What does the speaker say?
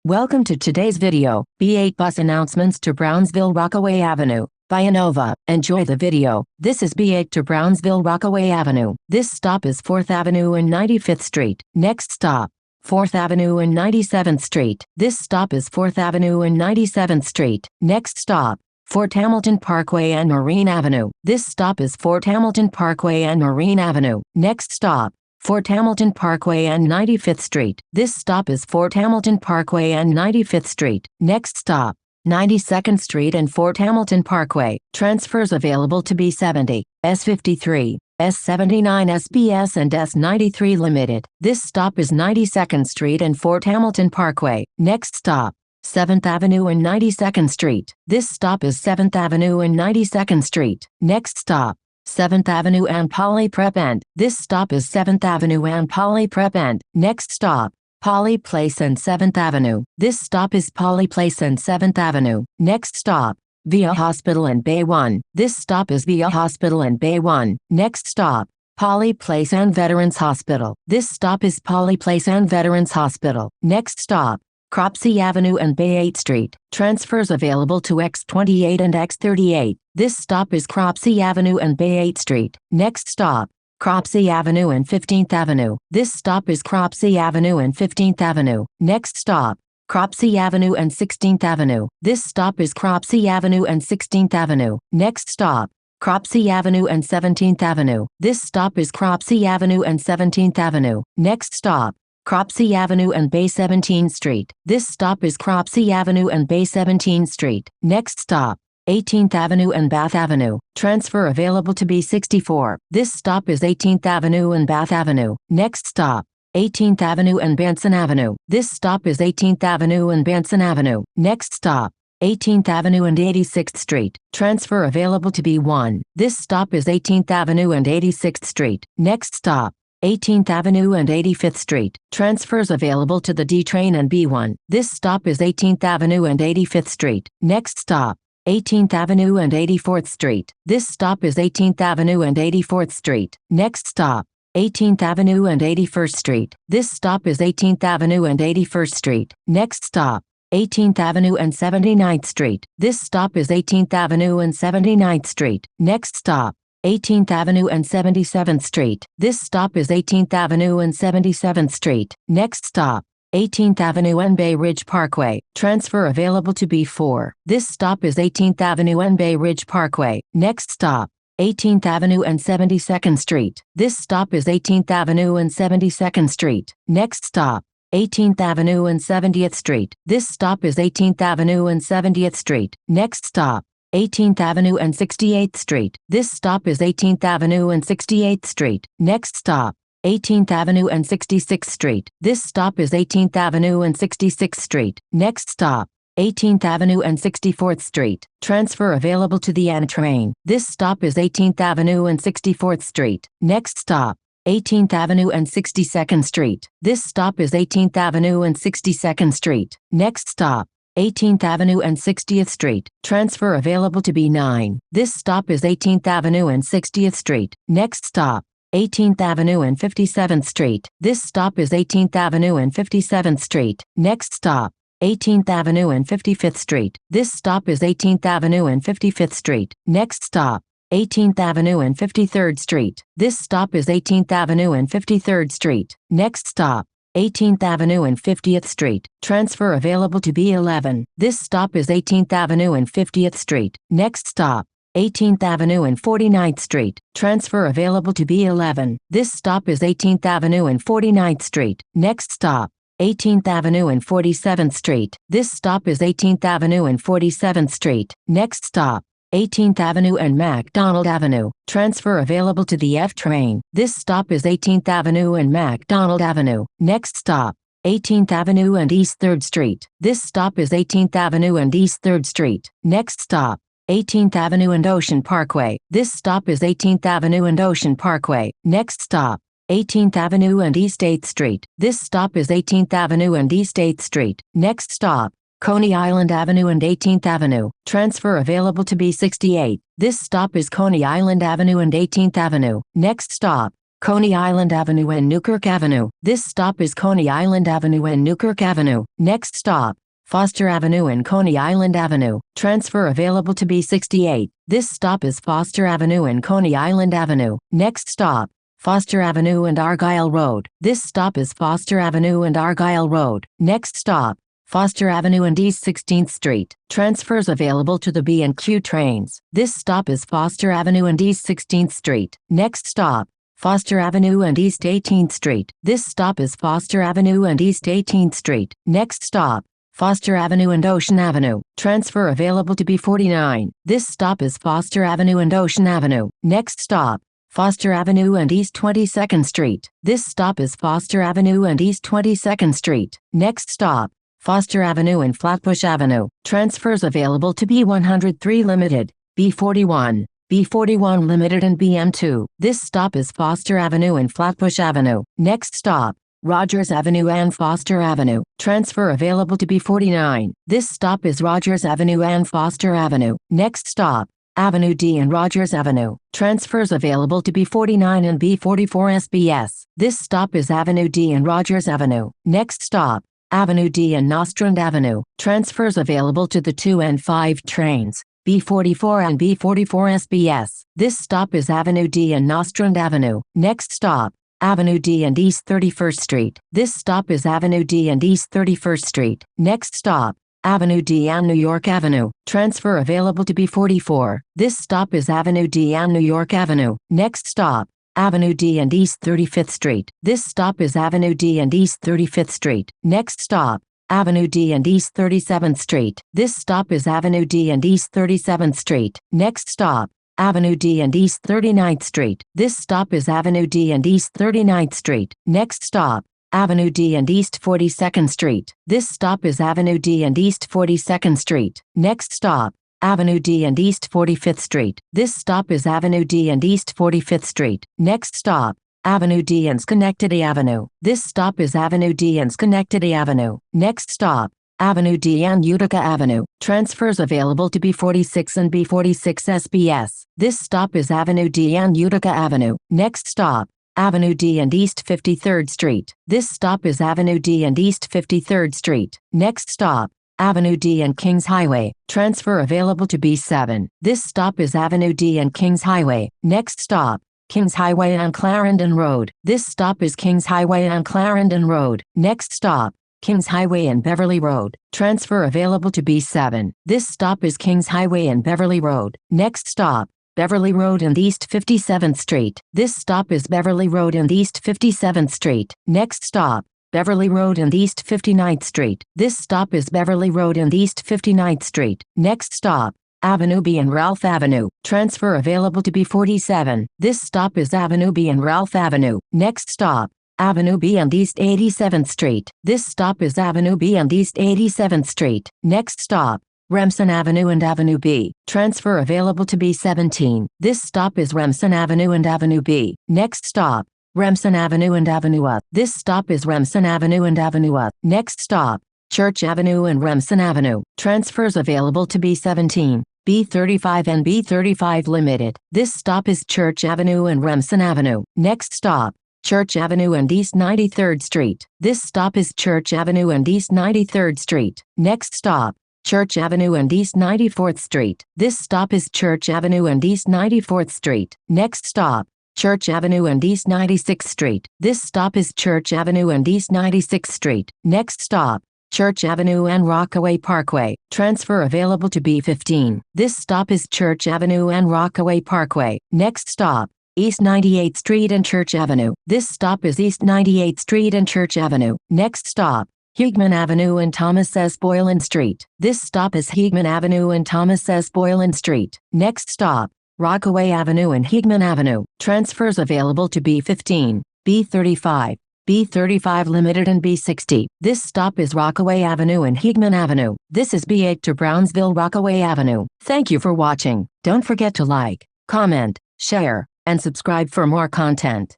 Welcome to today's video, B8 bus announcements to Brownsville-Rockaway Avenue, Vianova. Enjoy the video. This is B8 to Brownsville-Rockaway Avenue. This stop is 4th Avenue and 95th Street. Next stop, 4th Avenue and 97th Street. This stop is 4th Avenue and 97th Street. Next stop, Fort Hamilton Parkway and Marine Avenue. This stop is Fort Hamilton Parkway and Marine Avenue. Next stop, Fort Hamilton Parkway and 95th Street. This stop is Fort Hamilton Parkway and 95th Street. Next stop, 92nd Street and Fort Hamilton Parkway. Transfers available to B70, S53, S79 SBS and S93 Limited. This stop is 92nd Street and Fort Hamilton Parkway. Next stop, 7th Avenue and 92nd Street. This stop is 7th Avenue and 92nd Street. Next stop, 7th Avenue and Poly Prep End. This stop is 7th Avenue and Poly Prep End. Next stop, Poly Place and 7th Avenue. This stop is Poly Place and 7th Avenue. Next stop, Via Hospital and Bay 1. This stop is Via Hospital and Bay 1. Next stop, Poly Place and Veterans Hospital. This stop is Poly Place and Veterans Hospital. Next stop, Cropsey Avenue and Bay 8 Street. Transfers available to X28 and X38. This stop is Cropsey Avenue and Bay 8 Street. Next stop, Cropsey Avenue and 15th Avenue. This stop is Cropsey Avenue and 15th Avenue. Next stop, Cropsey Avenue and 16th Avenue. This stop is Cropsey Avenue and 16th Avenue. Next stop, Cropsey Avenue and 17th Avenue. This stop is Cropsey Avenue and 17th Avenue. Next stop, Cropsey Avenue and Bay 17th Street. This stop is Cropsey Avenue and Bay 17th Street. Next stop, 18th Avenue and Bath Avenue. Transfer available to B64. This stop is 18th Avenue and Bath Avenue. Next stop, 18th Avenue and Benson Avenue. This stop is 18th Avenue and Benson Avenue. Next stop, 18th Avenue and 86th Street. Transfer available to B1. This stop is 18th Avenue and 86th Street. Next stop, 18th Avenue and 85th Street. Transfers available to the D train and B1. This stop is 18th Avenue and 85th Street. Next stop, 18th Avenue and 84th Street. This stop is 18th Avenue and 84th Street. Next stop, 18th Avenue and 81st Street. This stop is 18th Avenue and 81st Street. Next stop, 18th Avenue and 79th Street. This stop is 18th Avenue and 79th Street. Next stop, 18th Avenue and 77th Street. This stop is 18th Avenue and 77th Street. Next stop, 18th Avenue and Bay Ridge Parkway. Transfer available to B4. This stop is 18th Avenue and Bay Ridge Parkway. Next stop, 18th Avenue and 72nd Street. This stop is 18th Avenue and 72nd Street. Next stop, 18th Avenue and 70th Street. This stop is 18th Avenue and 70th Street. Next stop, 18th Avenue and 68th Street. This stop is 18th Avenue and 68th Street. Next stop, 18th Avenue and 66th Street. This stop is 18th Avenue and 66th Street. Next stop, 18th Avenue and 64th Street. Transfer available to the N train. This stop is 18th Avenue and 64th Street. Next stop, 18th Avenue and 62nd Street. This stop is 18th Avenue and 62nd Street. Next stop, 18th Avenue and 60th Street. Transfer available to B9. This stop is 18th Avenue and 60th Street. Next stop, 18th Avenue and 57th Street. This stop is 18th Avenue and 57th Street. Next stop, 18th Avenue and 55th Street. This stop is 18th Avenue and 55th Street. Next stop, 18th Avenue and 53rd Street. This stop is 18th Avenue and 53rd Street. Next stop, 18th Avenue and 50th Street. Transfer available to B11. This stop is 18th Avenue and 50th Street. Next stop, 18th Avenue and 49th Street. Transfer available to B11. This stop is 18th Avenue and 49th Street. Next stop, 18th Avenue and 47th Street. This stop is 18th Avenue and 47th Street. Next stop, 18th Avenue and MacDonald Avenue. Transfer available to the F train. This stop is 18th Avenue and MacDonald Avenue. Next stop, 18th Avenue and East 3rd Street. This stop is 18th Avenue and East 3rd Street. Next stop, 18th Avenue and Ocean Parkway. This stop is 18th Avenue and Ocean Parkway. Next stop, 18th Avenue and East 8th Street. This stop is 18th Avenue and East 8th Street. Next stop, Coney Island Avenue and 18th Avenue. Transfer available to B68. This stop is Coney Island Avenue and 18th Avenue. Next stop, Coney Island Avenue and Newkirk Avenue. This stop is Coney Island Avenue and Newkirk Avenue. Next stop, Foster Avenue and Coney Island Avenue. Transfer available to B68. This stop is Foster Avenue and Coney Island Avenue. Next stop, Foster Avenue and Argyle Road. This stop is Foster Avenue and Argyle Road. Next stop, Foster Avenue and East 16th Street. Transfers available to the B&Q trains. This stop is Foster Avenue and East 16th Street. Next stop, Foster Avenue and East 18th Street. This stop is Foster Avenue and East 18th Street. Next stop, Foster Avenue and Ocean Avenue. Transfer available to B49. This stop is Foster Avenue and Ocean Avenue. Next stop, Foster Avenue and East 22nd Street. This stop is Foster Avenue and East 22nd Street. Next stop, Foster Avenue and Flatbush Avenue. Transfers available to B103 Limited, B41, B41 Limited and BM2. This stop is Foster Avenue and Flatbush Avenue. Next stop, Rogers Avenue and Foster Avenue. Transfer available to B49. This stop is Rogers Avenue and Foster Avenue. Next stop, Avenue D and Rogers Avenue. Transfers available to B49 and B44 SBS. This stop is Avenue D and Rogers Avenue. Next stop, Avenue D and Nostrand Avenue. Transfers available to the 2 and 5 trains, B44 and B44 SBS. This stop is Avenue D and Nostrand Avenue. Next stop, Avenue D and East 31st Street. This stop is Avenue D and East 31st Street. Next stop, Avenue D and New York Avenue. Transfer available to B44. This stop is Avenue D and New York Avenue. Next stop, Avenue D and East 35th Street. This stop is Avenue D and East 35th Street. Next stop, Avenue D and East 37th Street. This stop is Avenue D and East 37th Street. Next stop, Avenue D and East 39th Street. This stop is Avenue D and East 39th Street. Next stop, Avenue D and East 42nd Street. This stop is Avenue D and East 42nd Street. Next stop, Avenue D and East 45th Street. This stop is Avenue D and East 45th Street. Next stop, Avenue D and Schenectady Avenue. This stop is Avenue D and Schenectady Avenue. Next stop, Avenue D and Utica Avenue. Transfers available to B46 and B46 SBS. This stop is Avenue D and Utica Avenue. Next stop, Avenue D and East 53rd Street. This stop is Avenue D and East 53rd Street. Next stop, Avenue D and Kings Highway. Transfer available to B7. This stop is Avenue D and Kings Highway. Next stop, Kings Highway and Clarendon Road. This stop is Kings Highway and Clarendon Road. Next stop, Kings Highway and Beverly Road. Transfer available to B7. This stop is Kings Highway and Beverly Road. Next stop, Beverly Road and East 57th Street. This stop is Beverly Road and East 57th Street. Next stop, Beverly Road and East 59th Street. This stop is Beverly Road and East 59th Street. Next stop, Avenue B and Ralph Avenue. Transfer available to B47. This stop is Avenue B and Ralph Avenue. Next stop, Avenue B and East 87th Street. This stop is Avenue B and East 87th Street. Next stop, Remsen Avenue and Avenue B. Transfer available to B17. This stop is Remsen Avenue and Avenue B. Next stop, Remsen Avenue and Avenue A. This stop is Remsen Avenue and Avenue A. Next stop, Church Avenue and Remsen Avenue. Transfers available to B17, B35 and B35 Limited. This stop is Church Avenue and Remsen Avenue. Next stop, Church Avenue and East 93rd Street. This stop is Church Avenue and East 93rd Street. Next stop, Church Avenue and East 94th Street. This stop is Church Avenue and East 94th Street. Next stop, Church Avenue and East 96th Street. This stop is Church Avenue and East 96th Street. Next stop, Church Avenue and Rockaway Parkway. Transfer available to B15. This stop is Church Avenue and Rockaway Parkway. Next stop, East 98th Street and Church Avenue. This stop is East 98th Street and Church Avenue. Next stop, Heegman Avenue and Thomas S. Boylan Street. This stop is Heegman Avenue and Thomas S. Boylan Street. Next stop, Rockaway Avenue and Heegman Avenue. Transfers available to B15, B35, B35 Limited and B60. This stop is Rockaway Avenue and Heegman Avenue. This is B8 to Brownsville-Rockaway Avenue. Thank you for watching. Don't forget to like, comment, share, and subscribe for more content.